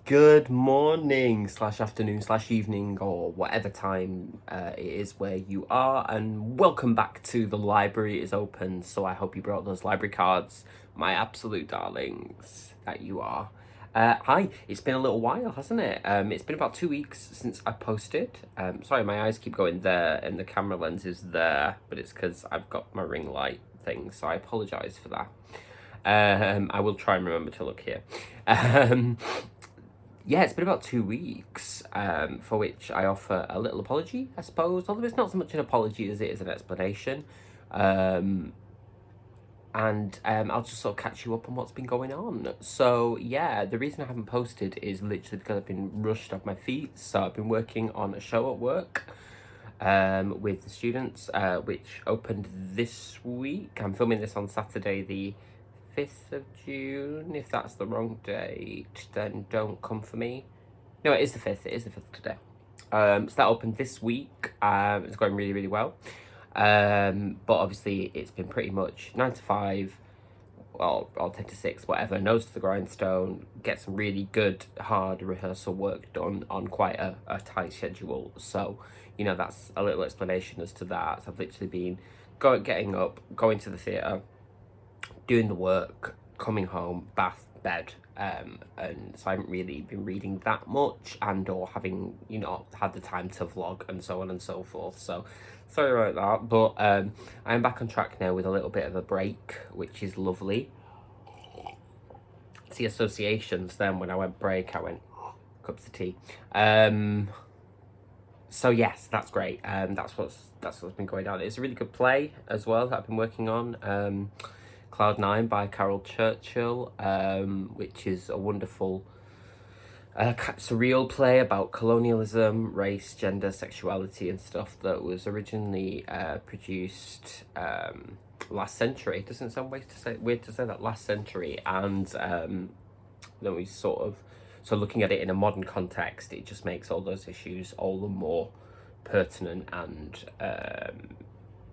Good morning slash afternoon slash evening or whatever time it is where you are, and welcome back to the library is open. So I hope you brought those library cards, my absolute darlings that you are. Hi, it's been a little while, hasn't it? It's been about 2 weeks since I posted. Sorry, my eyes keep going there and the camera lens is there, but it's because I've got my ring light thing, so I apologise for that. I will try and remember to look here. Yeah, it's been about 2 weeks, for which I offer a little apology, I suppose, although it's not so much an apology as it is an explanation. And I'll just sort of catch you up on what's been going on. So, yeah, the reason I haven't posted is literally because I've been rushed off my feet. So I've been working on a show at work with the students, which opened this week. I'm filming this on Saturday, the 5th of June. If that's the wrong date, then don't come for me. No, it is the 5th. It is the 5th today. So that opened this week. It's going really, really well. But obviously it's been pretty much 9 to 5, well, or 10 to 6, whatever, nose to the grindstone, get some really good, hard rehearsal work done on quite a tight schedule. So, you know, that's a little explanation as to that. So I've literally been getting up, going to the theatre, doing the work, coming home, bath, bed, and so I haven't really been reading that much and or having, you know, had the time to vlog and so on and so forth. So sorry about that, but I'm back on track now with a little bit of a break, which is lovely. It's the associations then. When I went break, I went cups of tea. So yes, that's great. That's what's been going on. It's a really good play as well that I've been working on. Cloud 9 by Carol Churchill, which is a wonderful surreal play about colonialism, race, gender, sexuality and stuff that was originally produced last century. It doesn't sound weird to say that, last century, and then we so looking at it in a modern context, it just makes all those issues all the more pertinent and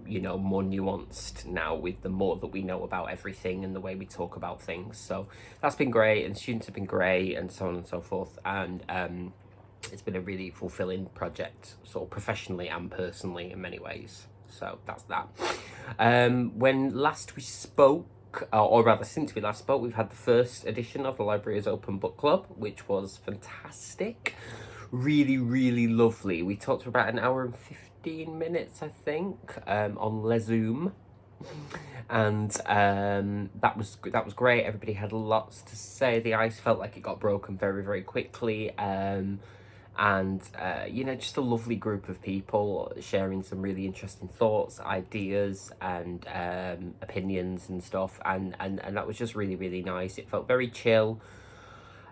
you know, more nuanced now with the more that we know about everything and the way we talk about things. So that's been great, and students have been great, and so on and so forth. And it's been a really fulfilling project, sort of professionally and personally in many ways. So that's that. When last we spoke, or rather since we last spoke, we've had the first edition of the Library is Open book club, which was fantastic. Really, really lovely. We talked for about an hour and 15 minutes, I think, on Zoom, and that was great. Everybody had lots to say. The ice felt like it got broken very, very quickly, and you know, just a lovely group of people sharing some really interesting thoughts, ideas, and opinions and stuff, and that was just really, really nice. It felt very chill,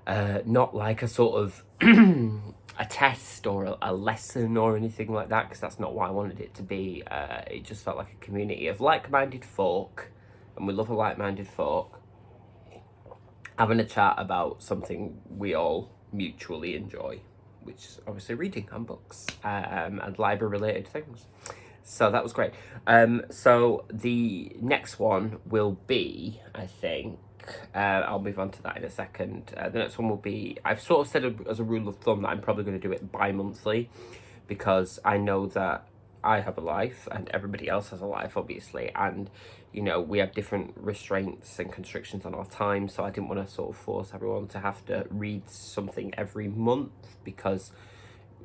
not like a sort of a test or a lesson or anything like that, because that's not what I wanted it to be. It just felt like a community of like-minded folk, and we love a like-minded folk having a chat about something we all mutually enjoy, which is obviously reading and books, and library-related things. So that was great. So the next one will be, I think, I'll move on to that in a second. The next one will be, I've sort of said as a rule of thumb that I'm probably going to do it bi-monthly, because I know that I have a life and everybody else has a life, obviously, and you know, we have different restraints and constrictions on our time, so I didn't want to sort of force everyone to have to read something every month, because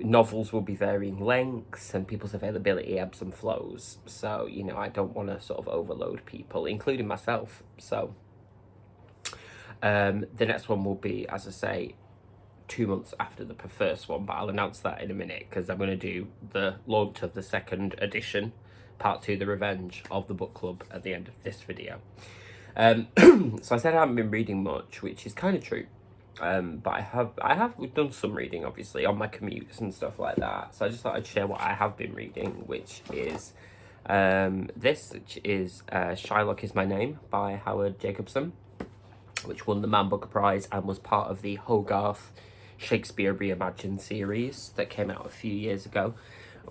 novels will be varying lengths and people's availability ebbs and flows. So, you know, I don't want to sort of overload people, including myself. So the next one will be, as I say, 2 months after the first one, but I'll announce that in a minute, because I'm going to do the launch of the second edition, part 2, the revenge of the book club, at the end of this video. So I said I haven't been reading much, which is kind of true, but I have done some reading, obviously, on my commutes and stuff like that. So I just thought I'd share what I have been reading, which is which is Shylock Is My Name by Howard Jacobson, which won the Man Booker Prize and was part of the Hogarth Shakespeare Reimagined series that came out a few years ago.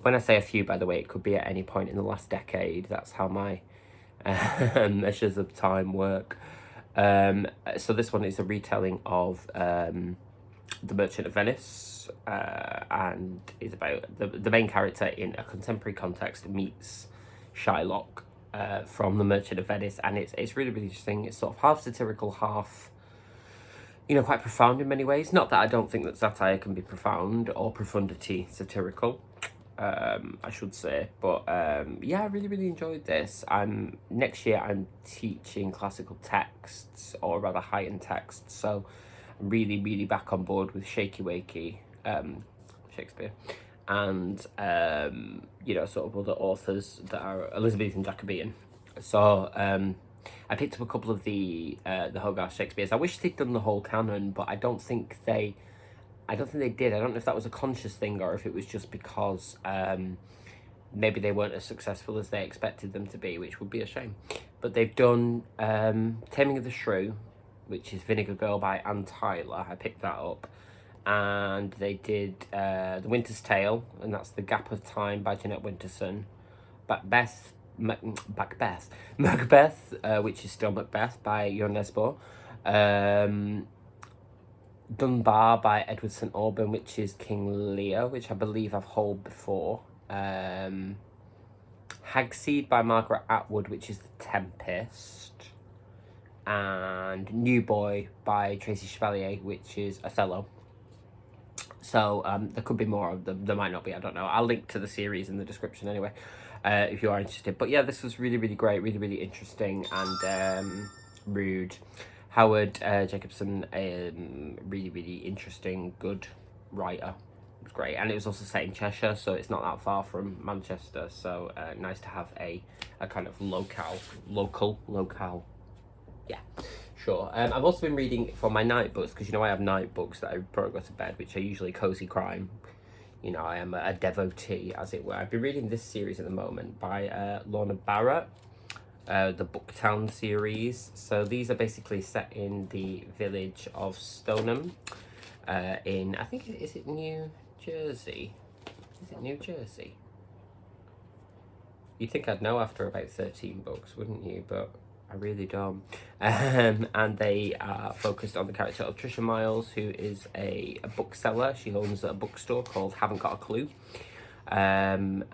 When I say a few, by the way, it could be at any point in the last decade. That's how my measures of time work. So this one is a retelling of The Merchant of Venice, and is about the main character in a contemporary context meets Shylock from The Merchant of Venice, and it's really, really interesting. It's sort of half satirical, half, you know, quite profound in many ways. Not that I don't think that satire can be profound or profundity satirical, I should say, but yeah, I really, really enjoyed this. Next year I'm teaching classical texts, or rather high-end texts, so I'm really, really back on board with Shaky Wakey, Shakespeare, and you know, sort of other authors that are Elizabethan Jacobean. So I picked up a couple of the Hogarth Shakespeares. I wish they'd done the whole canon, but I don't think they did. I don't know if that was a conscious thing or if it was just because maybe they weren't as successful as they expected them to be, which would be a shame. But they've done Taming of the Shrew, which is Vinegar Girl by Anne Tyler. I picked that up. And they did The Winter's Tale, and that's The Gap of Time by Jeanette Winterson. Macbeth, which is still Macbeth by Jon Nesbo. Dunbar by Edward St. Auburn, which is King Lear, which I believe I've hauled before. Hagseed by Margaret Atwood, which is The Tempest. And New Boy by Tracy Chevalier, which is Othello. So there could be more of them. There might not be, I don't know. I'll link to the series in the description anyway, if you are interested. But yeah, this was really, really great, really, really interesting, and rude. Howard Jacobson, really, really interesting, good writer. It was great, and it was also set in Cheshire, so it's not that far from Manchester. So nice to have a kind of local. Yeah, sure. I've also been reading for my night books, because you know I have night books that I before I go to bed, which are usually cozy crime. You know, I am a devotee, as it were. I've been reading this series at the moment by Lorna Barrett. The Booktown series. So these are basically set in the village of Stoneham, in, I think, is it New Jersey? Is it New Jersey? You'd think I'd know after about 13 books, wouldn't you? But I really don't. And they are focused on the character of Trisha Miles, who is a bookseller. She owns a bookstore called Haven't Got a Clue. And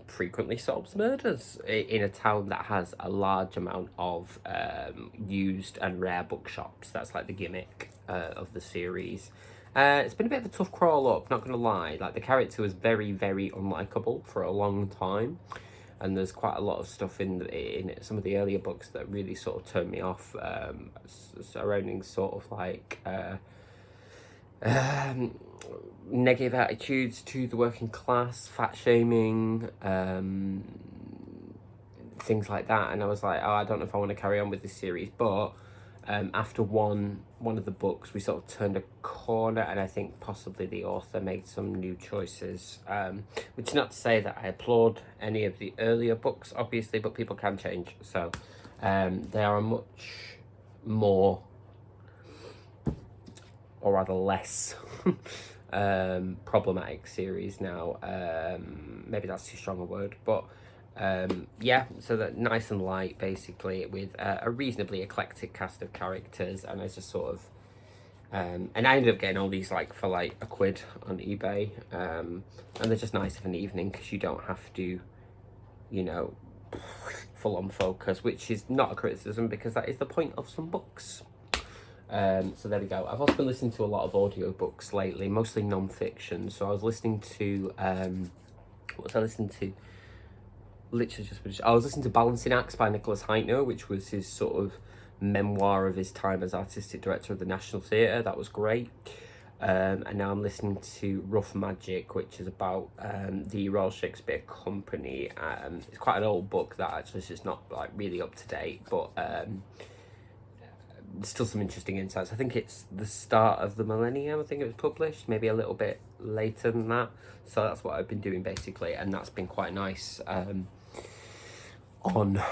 frequently solves murders in a town that has a large amount of used and rare bookshops. That's like the gimmick of the series. It's been a bit of a tough crawl up, not gonna lie. Like, the character was very, very unlikable for a long time, and there's quite a lot of stuff in some of the earlier books that really sort of turned me off, surrounding sort of like negative attitudes to the working class, fat shaming, things like that. And I was like, oh, I don't know if I want to carry on with this series. But after one of the books, we sort of turned a corner, and I think possibly the author made some new choices, which is not to say that I applaud any of the earlier books, obviously, but people can change. So they are a much more, or rather less problematic series now. Maybe that's too strong a word, but yeah, so that nice and light, basically, with a reasonably eclectic cast of characters. And I just sort of and I ended up getting all these like for like £1 on eBay, and they're just nice of an evening, because you don't have to, you know, full on focus, which is not a criticism, because that is the point of some books. So there we go. I've also been listening to a lot of audiobooks lately, mostly non-fiction. So I was listening to, what was I listening to? Literally just finished. I was listening to Balancing Acts by Nicholas Hytner, which was his sort of memoir of his time as artistic director of the National Theatre. That was great. And now I'm listening to Rough Magic, which is about the Royal Shakespeare Company. It's quite an old book that actually is just not like really up to date, but still some interesting insights. I think it's the start of the millennium, I think it was published, maybe a little bit later than that. So that's what I've been doing, basically, and that's been quite nice on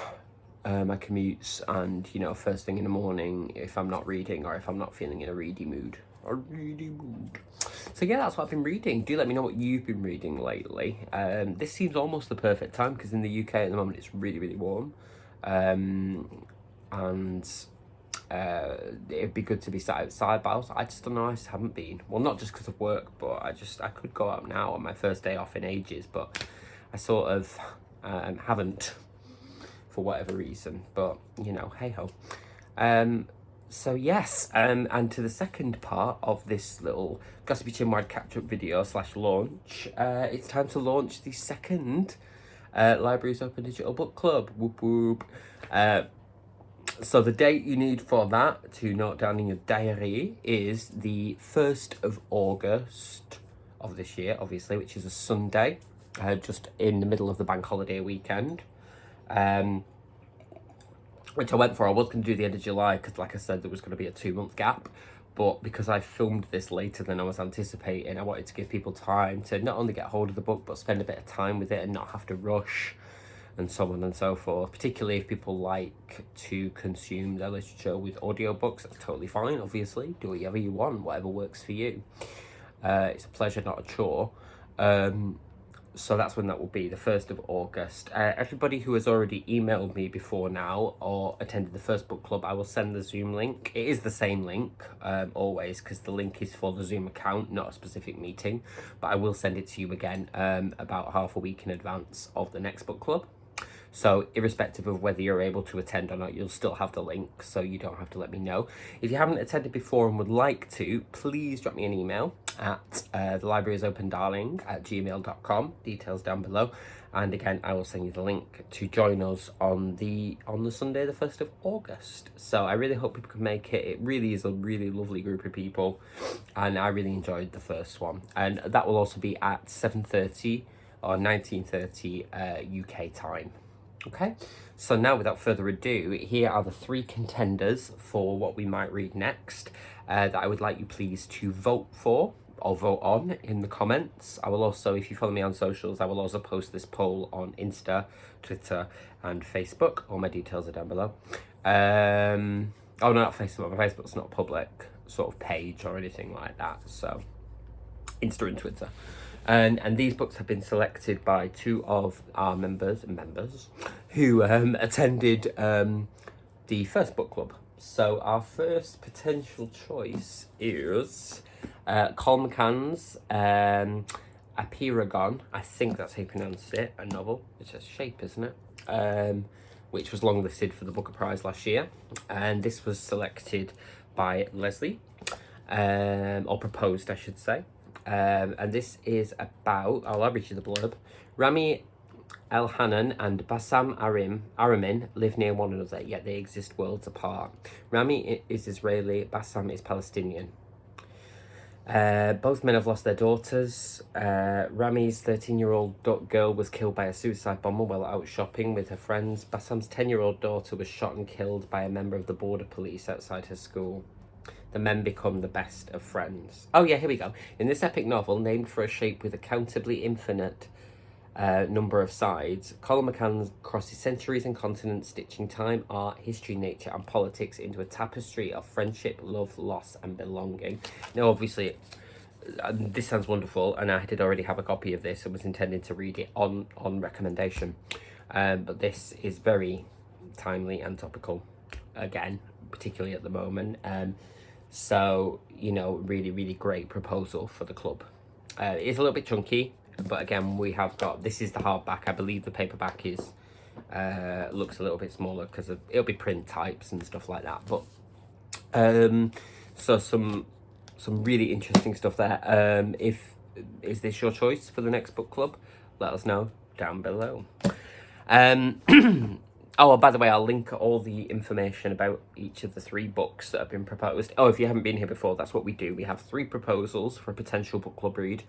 my commutes, and, you know, first thing in the morning, if I'm not reading, or if I'm not feeling in a ready mood. So yeah, that's what I've been reading. Do let me know what you've been reading lately. This seems almost the perfect time, because in the UK at the moment it's really, really warm, and it'd be good to be sat outside, but I just don't know, I just haven't been. Well, not just because of work, but I could go out now on my first day off in ages, but I sort of haven't for whatever reason, but you know, hey ho. So yes, and to the second part of this little Gossipy Chinwag catch-up video / launch, it's time to launch the second Libraries Open Digital Book Club. Whoop whoop. So the date you need for that to note down in your diary is the 1st of August of this year, obviously, which is a Sunday, just in the middle of the bank holiday weekend. Which I went for. I was going to do the end of July because, like I said, there was going to be a 2-month gap. But because I filmed this later than I was anticipating, I wanted to give people time to not only get hold of the book, but spend a bit of time with it and not have to rush and so on and so forth. Particularly if people like to consume their literature with audiobooks, that's totally fine, obviously. Do whatever you want, whatever works for you. It's a pleasure, not a chore. So that's when that will be, the 1st of August. Everybody who has already emailed me before now or attended the first book club, I will send the Zoom link. It is the same link, always, because the link is for the Zoom account, not a specific meeting. But I will send it to you again about half a week in advance of the next book club. So irrespective of whether you're able to attend or not, you'll still have the link, so you don't have to let me know. If you haven't attended before and would like to, please drop me an email at thelibrariesopendarling@gmail.com. Details down below. And again, I will send you the link to join us on the Sunday, the 1st of August. So I really hope people can make it. It really is a really lovely group of people, and I really enjoyed the first one. And that will also be at 7:30 or 19:30 UK time. Okay, so now without further ado, here are the 3 contenders for what we might read next that I would like you please to vote for or vote on in the comments. I will also, if you follow me on socials, I will also post this poll on Insta, Twitter and Facebook. All my details are down below. Oh no, not Facebook. My Facebook's not a public sort of page or anything like that, so Insta and Twitter. And these books have been selected by 2 of our members who attended the first book club. So our first potential choice is Colm McCann's Apeirogon. I think that's how you pronounce it, a novel. It's a shape, isn't it? Which was longlisted for the Booker Prize last year. And this was selected by Leslie, or proposed, I should say. And this is about, I'll read you the blurb. Rami Elhanan and Bassam Aramin live near one another, yet they exist worlds apart. Rami is Israeli, Bassam is Palestinian. Both men have lost their daughters. Rami's 13-year-old girl was killed by a suicide bomber while out shopping with her friends. Bassam's 10-year-old daughter was shot and killed by a member of the border police outside her school. The men become the best of friends. Oh yeah, here we go. In this epic novel, named for a shape with a countably infinite number of sides, Colm McCann crosses centuries and continents, stitching time, art, history, nature and politics into a tapestry of friendship, love, loss and belonging. Now obviously, this sounds wonderful, and I did already have a copy of this and was intending to read it on recommendation. But this is very timely and topical, again, particularly at the moment. So, you know, really, really great proposal for the club. It's a little bit chunky, but again, we have got, this is the hardback. I believe the paperback is, looks a little bit smaller because it'll be print types and stuff like that. But, so some really interesting stuff there. Is this your choice for the next book club? Let us know down below. Oh, by the way, I'll link all the information about each of the 3 books that have been proposed. Oh, if you haven't been here before, that's what we do. We have 3 proposals for a potential book club read.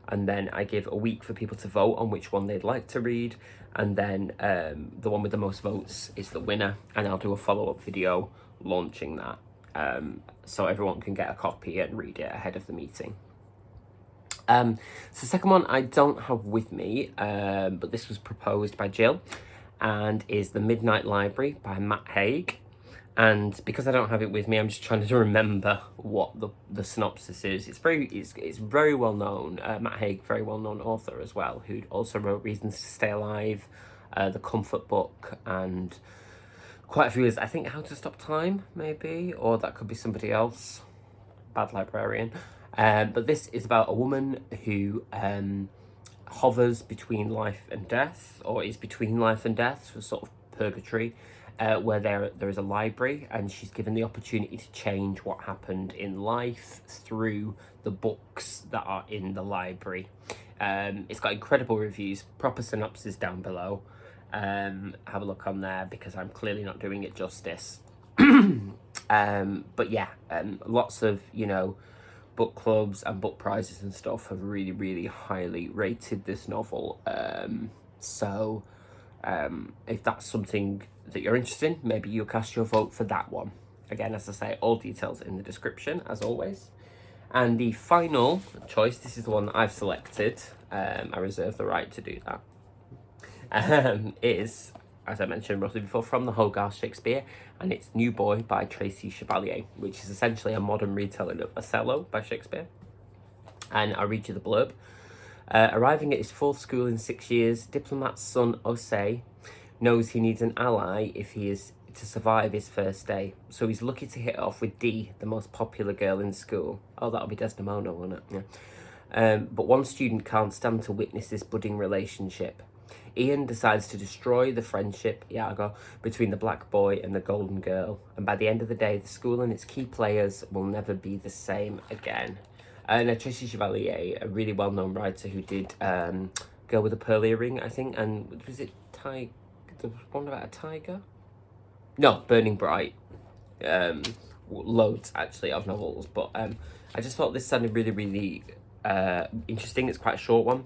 And then I give a week for people to vote on which one they'd like to read. And then the one with the most votes is the winner. And I'll do a follow-up video launching that. So everyone can get a copy and read it ahead of the meeting. So the second one I don't have with me, but this was proposed by Jill, and is The Midnight Library by Matt Haig. And because I don't have it with me, I'm just trying to remember what the synopsis is. It's very well known. Matt Haig, very well known author as well, who also wrote Reasons to Stay Alive, The Comfort Book, and quite a few is, I think, How to Stop Time, maybe, or that could be somebody else. Bad librarian. But this is about a woman who hovers between life and death, or is between life and death, so sort of purgatory, where there is a library, and she's given the opportunity to change what happened in life through the books that are in the library. It's got incredible reviews, proper synopsis down below. Have a look on there, because I'm clearly not doing it justice. But yeah, lots of, you know, book clubs and book prizes and stuff have really, really highly rated this novel. So if that's something that you're interested in, maybe you'll cast your vote for that one. Again, as I say, all details in the description, as always. And the final choice, this is the one that I've selected, I reserve the right to do that, is, as I mentioned roughly before, from the HOGARTH Shakespeare, and it's New Boy by Tracy Chevalier, which is essentially a modern retelling of Othello by Shakespeare. And I'll read you the blurb. Arriving at his fourth school in 6 years, diplomat's son Osei knows he needs an ally if he is to survive his first day. So he's lucky to hit it off with Dee, the most popular girl in school. Oh, that'll be Desdemona, won't it? Yeah. But one student can't stand to witness this budding relationship. Ian decides to destroy the friendship, Iago, between the black boy and the golden girl. And by the end of the day, the school and its key players will never be the same again. And Tracy Chevalier, a really well-known writer who did Girl with a Pearl Earring, I think, and was it the one about a tiger? No, Burning Bright. Loads, actually, of novels. But I just thought this sounded really, really interesting. It's quite a short one.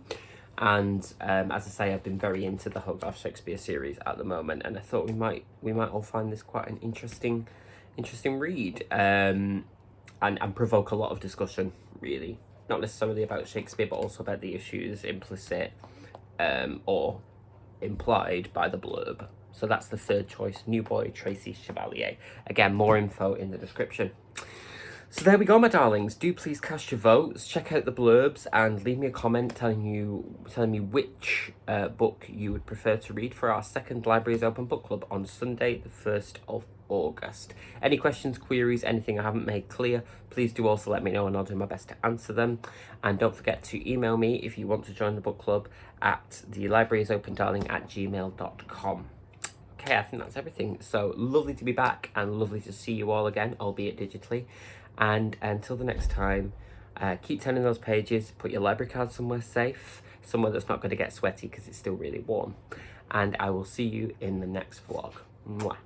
And as I say, I've been very into the HOGARTH Shakespeare series at the moment, and I thought we might all find this quite an interesting read, and provoke a lot of discussion, really. Not necessarily about Shakespeare, but also about the issues implicit or implied by the blurb. So that's the third choice, New Boy, Tracy Chevalier. Again, more info in the description. So there we go, my darlings. Do please cast your votes, check out the blurbs, and leave me a comment telling me which book you would prefer to read for our second Libraries Open Book Club on Sunday, the 1st of August. Any questions, queries, anything I haven't made clear, please do also let me know, and I'll do my best to answer them. And don't forget to email me if you want to join the book club at thelibrariesopendarling@gmail.com. Okay, I think that's everything. So lovely to be back, and lovely to see you all again, albeit digitally. And until the next time, keep turning those pages, put your library card somewhere safe, somewhere that's not going to get sweaty because it's still really warm. And I will see you in the next vlog. Mwah.